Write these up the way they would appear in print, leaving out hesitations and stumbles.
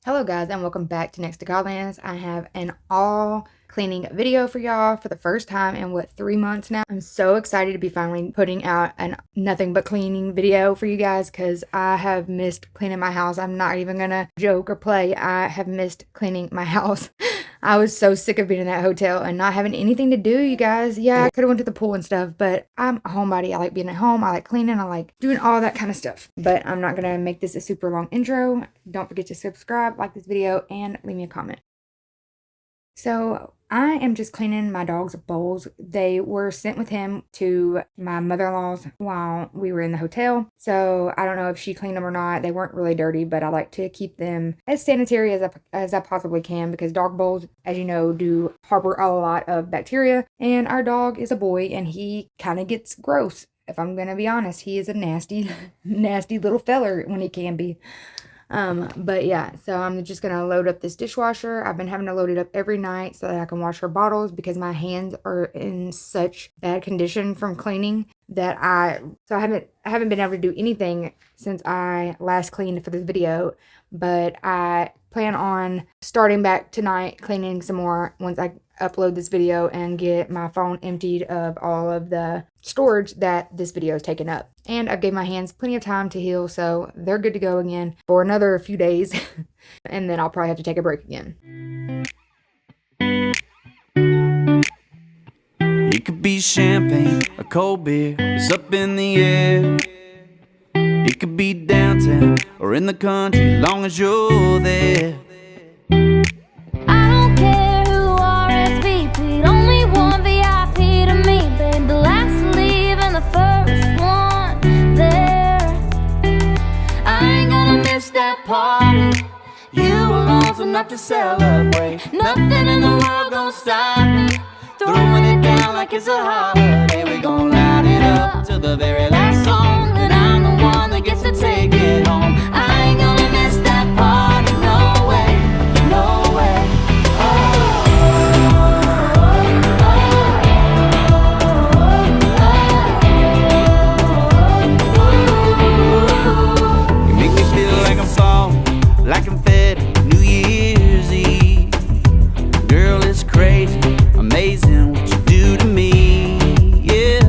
Hello guys, and welcome back to Next to Godlands. I have an all cleaning video for y'all for the first time in 3 months now. I'm so excited to be finally putting out an nothing but cleaning video for you guys because I have missed cleaning my house. I'm not even gonna joke or play. I have missed cleaning my house. I was so sick of being in that hotel and not having anything to do, you guys. Yeah, I could have went to the pool and stuff, but I'm a homebody. I like being at home. I like cleaning. I like doing all that kind of stuff. But I'm not gonna make this a super long intro. Don't forget to subscribe, like this video, and leave me a comment. So I am just cleaning my dog's bowls. They were sent with him to my mother-in-law's while we were in the hotel. So I don't know if she cleaned them or not. They weren't really dirty, but I like to keep them as sanitary as I possibly can because dog bowls, as you know, do harbor a lot of bacteria. And our dog is a boy and he kind of gets gross. If I'm going to be honest, he is a nasty, nasty little feller when he can be. But yeah, so I'm just going to load up this dishwasher. I've been having to load it up every night so that I can wash her bottles because my hands are in such bad condition from cleaning that I haven't been able to do anything since I last cleaned for this video, but I plan on starting back tonight cleaning some more once I upload this video and get my phone emptied of all of the storage that this video has taken up. And I've gave my hands plenty of time to heal, so they're good to go again for another few days. And then I'll probably have to take a break again. It could be champagne, a cold beer, it's up in the air. It could be downtown or in the country, as long as you're there. I don't care who RSVP'd, only one VIP to me, babe. The last to leave and the first one there. I ain't gonna miss that party. You alone's enough to celebrate. Nothing in the world gonna stop me. Throwing it down like it's a holiday. We gon' light it up to the very last song, and I'm the one that gets to take it home. I ain't gonna miss that party, no way, no way. You make me feel like I'm falling, like confetti, New Year's Eve. Girl, it's crazy, amazing what you do to me, yeah.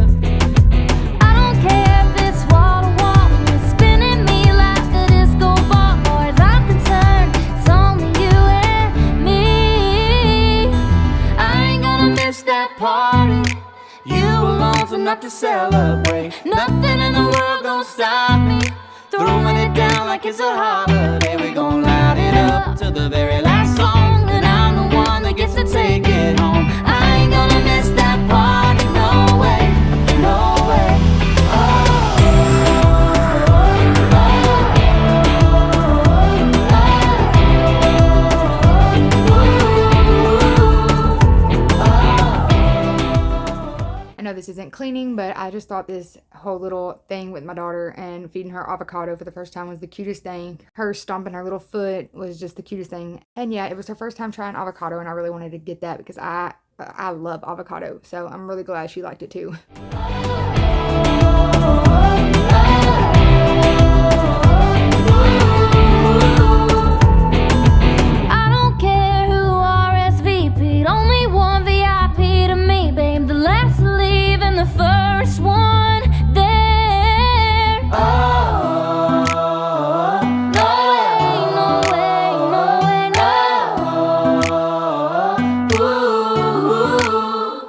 I don't care if it's wall to wall, you're spinning me like a disco ball. Far as I'm concerned, it's only you and me. I ain't gonna miss that party. You alone's enough to celebrate. Nothing in the world gonna stop me. Throwing it down like it's a holiday. We gon' light it up to the very last song, and I'm the one that gets to take it home. I ain't gonna miss that party, no way, no way. I know this isn't cleaning, but I just thought this whole little thing with my daughter and feeding her avocado for the first time was the cutest thing. Her stomping her little foot was just the cutest thing. And yeah, it was her first time trying avocado, and I really wanted to get that because I love avocado. So I'm really glad she liked it too. I don't care who RSVP'd, only one VIP to me, babe. The last to leave and the first one there. Oh, no way, no way, no way, no. Ooh,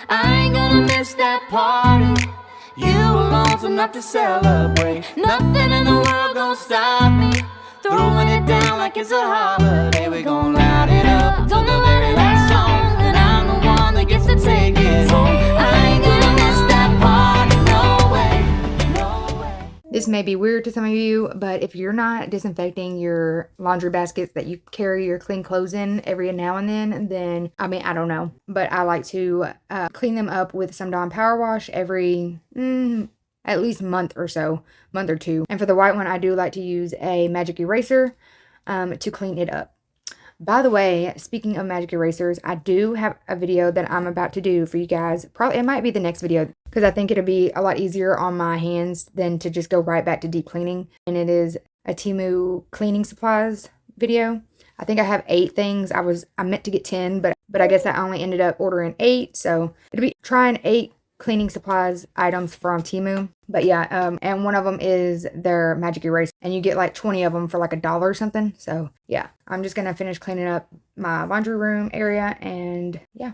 I ain't gonna miss that party. You alone's enough to celebrate. Nothing in the world gonna stop me. Throwing it down like it's a holiday. We gon' light it up to the very last song, and I'm the one that gets to take it home. I ain't gonna miss that party, no way, no way. This may be weird to some of you, but if you're not disinfecting your laundry baskets that you carry your clean clothes in every now and then I mean, I don't know. But I like to clean them up with some Dawn Power Wash every at least month or two. And for the white one, I do like to use a magic eraser to clean it up. By the way, speaking of magic erasers, I do have a video that I'm about to do for you guys. Probably it might be the next video because I think it'll be a lot easier on my hands than to just go right back to deep cleaning. And it is a Temu cleaning supplies video. I think I have 8 things. I meant to get 10, but I guess I only ended up ordering 8. So it'll be trying 8 cleaning supplies items from Temu. But yeah, and one of them is their magic eraser, and you get like 20 of them for like $1 or something. So yeah, I'm just gonna finish cleaning up my laundry room area, and yeah.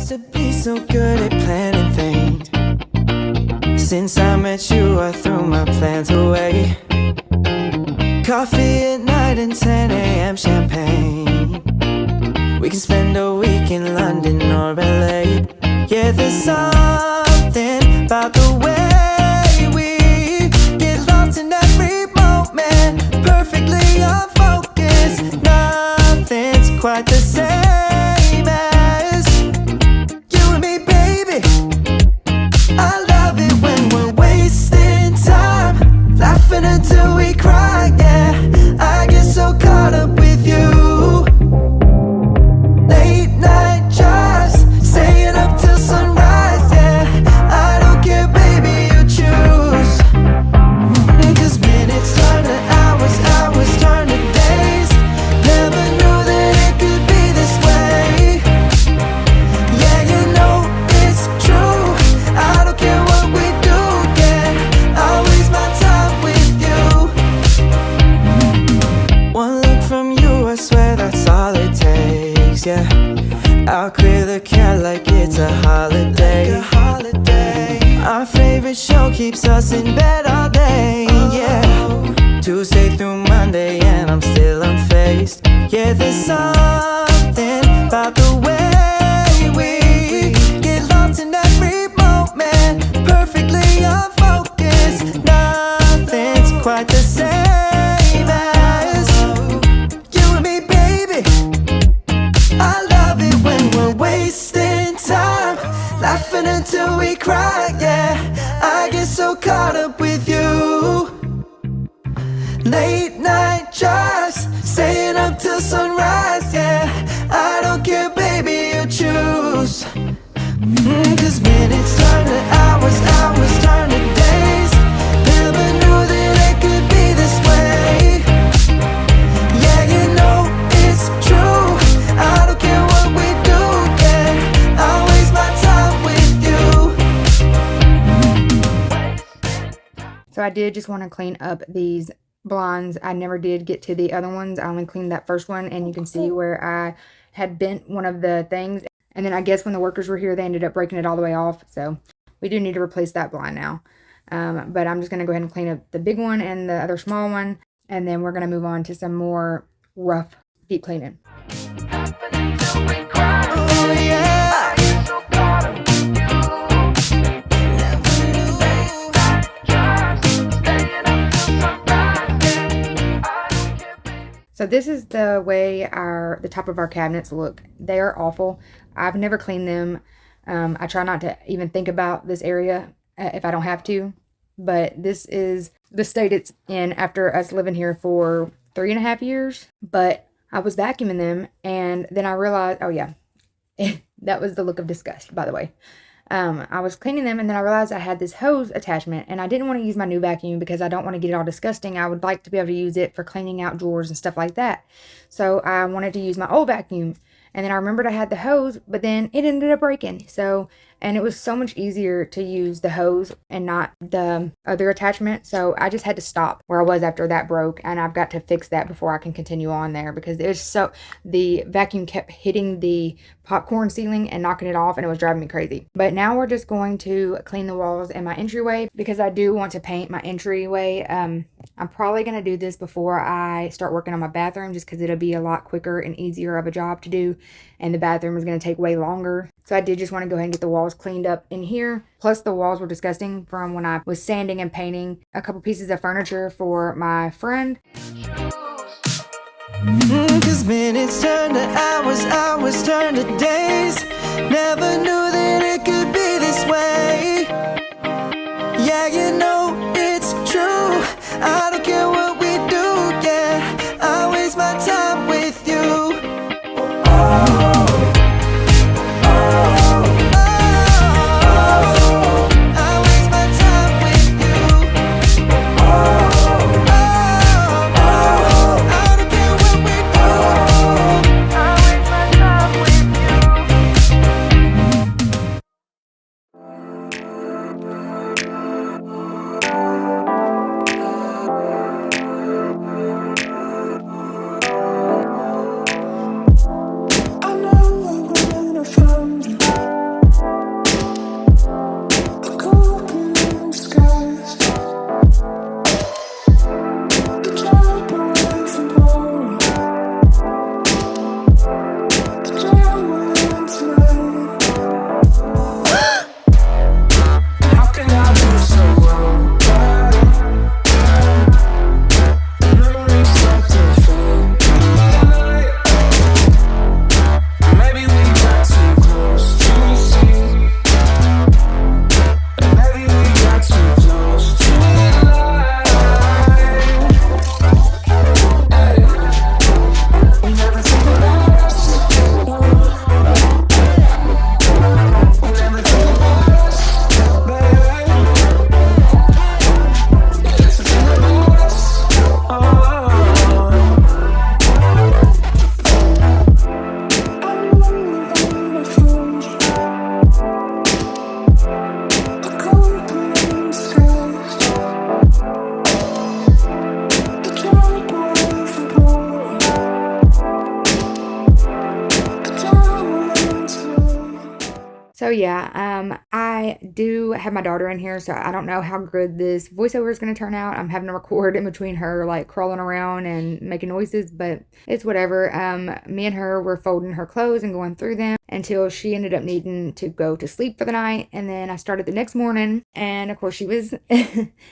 To be so good at planning things. Since I met you, I threw my plans away. Coffee at night and 10 a.m. champagne. We can spend a week in London or LA. Yeah, there's something about the way we get lost in every moment, perfectly unfocused. Nothing's quite the same as baby. I love it when we're wasting time, laughing until we cry, yeah. I get so caught up with you. Late night drives, staying up till sunrise, yeah. I don't care, baby, you choose. 'Cause minutes turn to hours, hours turn to days. Never knew that it could be this way. Yeah, you know it's true. I don't care what we do, yeah. I'll waste my time with you. One look from you, I swear that's all it takes, yeah. I'll clear the cat like it's a holiday. Our favorite show keeps us in bed all day, yeah. Tuesday through Monday and I'm still unfazed. Yeah, there's something about the way we get lost in every moment, perfectly unfocused. Nothing's quite the same as you and me, baby. I love it when we're wasting time, laughing until we cry, yeah. I get so caught up with you. Late night drives, staying up till sunrise, yeah. I don't care, baby, you choose. 'Cause minutes turn to hours, hours turn to days. Never knew that it could be this way. Yeah, you know it's true. I don't care what we do, yeah. I'll waste my time with you. So I did just want to clean up these blinds. I never did get to the other ones. I only cleaned that first one, and you can see where I had bent one of the things, and then I guess when the workers were here, they ended up breaking it all the way off. So we do need to replace that blind now. But I'm just going to go ahead and clean up the big one and the other small one, and then we're going to move on to some more rough deep cleaning. Oh, yeah. So this is the way the top of our cabinets look. They are awful. I've never cleaned them. I try not to even think about this area if I don't have to. But this is the state it's in after us living here for 3.5 years. But I was vacuuming them, and then I realized, oh yeah, that was the look of disgust, by the way. I was cleaning them, and then I realized I had this hose attachment, and I didn't want to use my new vacuum because I don't want to get it all disgusting. I would like to be able to use it for cleaning out drawers and stuff like that. So I wanted to use my old vacuum, and then I remembered I had the hose, but then it ended up breaking. And it was so much easier to use the hose and not the other attachment. So I just had to stop where I was after that broke, and I've got to fix that before I can continue on there, because the vacuum kept hitting the popcorn ceiling and knocking it off, and it was driving me crazy. But now we're just going to clean the walls and my entryway, because I do want to paint my entryway. I'm probably going to do this before I start working on my bathroom, just because it'll be a lot quicker and easier of a job to do, and the bathroom is going to take way longer. So I did just want to go ahead and get the walls cleaned up in here. Plus the walls were disgusting from when I was sanding and painting a couple pieces of furniture for my friend. 'Cause minutes turn to hours, hours turn to days. Never knew that it could be this way. So yeah, I do have my daughter in here, so I don't know how good this voiceover is going to turn out. I'm having to record in between her like crawling around and making noises, but it's whatever. Me and her were folding her clothes and going through them until she ended up needing to go to sleep for the night. And then I started the next morning, and of course she was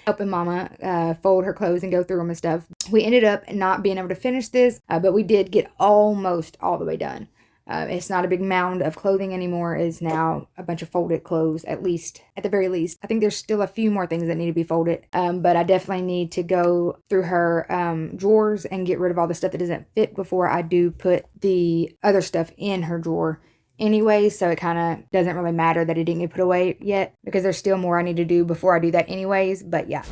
helping mama fold her clothes and go through them and stuff. We ended up not being able to finish this, but we did get almost all the way done. It's not a big mound of clothing anymore. It's now a bunch of folded clothes, at the very least. I think there's still a few more things that need to be folded, but I definitely need to go through her drawers and get rid of all the stuff that doesn't fit before I do put the other stuff in her drawer anyway. So it kind of doesn't really matter that it didn't get put away yet, because there's still more I need to do before I do that anyways. But yeah.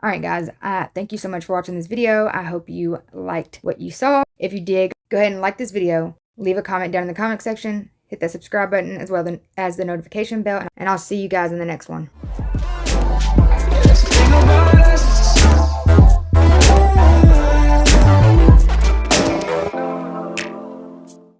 Alright guys, thank you so much for watching this video. I hope you liked what you saw. If you did, go ahead and like this video. Leave a comment down in the comment section. Hit that subscribe button as well as the notification bell. And I'll see you guys in the next one.